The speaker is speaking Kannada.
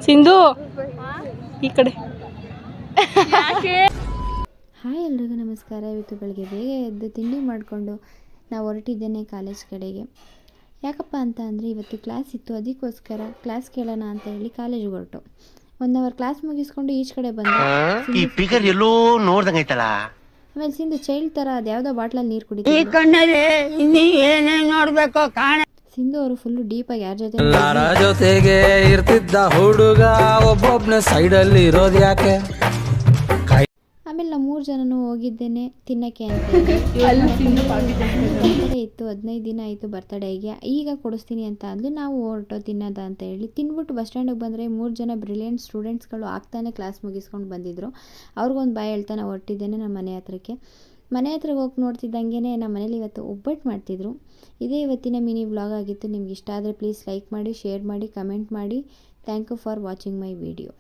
ಸಿಂಧು ಈ ಕಡೆ. ಹಾಯ್ ಎಲ್ರಿಗೂ ನಮಸ್ಕಾರ. ಇವತ್ತು ಬೆಳಗ್ಗೆ ಬೇಗ ಎದ್ದು ತಿಂಡಿ ಮಾಡಿಕೊಂಡು ನಾವು ಹೊರಟಿದ್ದೇನೆ ಕಾಲೇಜ್ ಕಡೆಗೆ. ಯಾಕಪ್ಪ ಅಂತ ಅಂದರೆ ಇವತ್ತು ಕ್ಲಾಸ್ ಇತ್ತು, ಅದಕ್ಕೋಸ್ಕರ ಕ್ಲಾಸ್ ಕೇಳೋಣ ಅಂತ ಹೇಳಿ ಕಾಲೇಜ್ಗೆ ಹೊರಟು 1 ಅವರ್ ಕ್ಲಾಸ್ ಮುಗಿಸ್ಕೊಂಡು ಈಚ್ ಕಡೆ ಬಂದೆ. ಆಮೇಲೆ ಸಿಂಧು ಚೈಲ್ಡ್ ಥರ ಅದ್ಯಾವುದೋ ಬಾಟ್ಲಲ್ಲಿ ನೀರು ಕುಡಿತೀವಿ. ಸಿಂಧು ಅವರು ಫುಲ್ಲು ಡೀಪಾಗಿ ಯಾರ ಜೊತೆಗೆ ಇರ್ತಿದ್ದ ಹುಡುಗ ಒಬ್ಬೊಬ್ನ ಸೈಡಲ್ಲಿ ಇರೋದು ಯಾಕೆ. ಆಮೇಲೆ ನಾವು 3 ಜನನೂ ಹೋಗಿದ್ದೇನೆ ತಿನ್ನಕ್ಕೆ ಅಂತ ಇತ್ತು. 15 ದಿನ ಆಯಿತು ಬರ್ತಡೇಗೆ, ಈಗ ಕೊಡಿಸ್ತೀನಿ ಅಂತ ಅಂದು ನಾವು ಹೊರಟೋ ತಿನ್ನೋದ ಅಂತ ಹೇಳಿ ತಿನ್ಬಿಟ್ಟು ಬಸ್ ಸ್ಟ್ಯಾಂಡಿಗೆ ಬಂದರೆ 3 ಜನ ಬ್ರಿಲಿಯಂಟ್ ಸ್ಟೂಡೆಂಟ್ಸ್ಗಳು ಆಗ್ತಾನೆ ಕ್ಲಾಸ್ ಮುಗಿಸ್ಕೊಂಡು ಬಂದಿದ್ದರು. ಅವ್ರಿಗೊಂದು ಬಾಯ್ ಹೇಳ್ತಾನೆ ಹೊರಟಿದ್ದೇನೆ ನಮ್ಮ ಮನೆ ಹತ್ರಕ್ಕೆ. ಮನೆ ಹತ್ರಕ್ಕೆ ಹೋಗಿ ನೋಡ್ತಿದ್ದಂಗೆ ನಮ್ಮ ಮನೇಲಿ ಇವತ್ತು ಒಬ್ಬಟ್ಟು ಮಾಡ್ತಿದ್ರು. ಇದೇ ಇವತ್ತಿನ ಮಿನಿ ವ್ಲಾಗ್ ಆಗಿತ್ತು. ನಿಮ್ಗೆ ಇಷ್ಟ ಆದರೆ ಪ್ಲೀಸ್ ಲೈಕ್ ಮಾಡಿ, ಶೇರ್ ಮಾಡಿ, ಕಮೆಂಟ್ ಮಾಡಿ. Thank you for watching my video.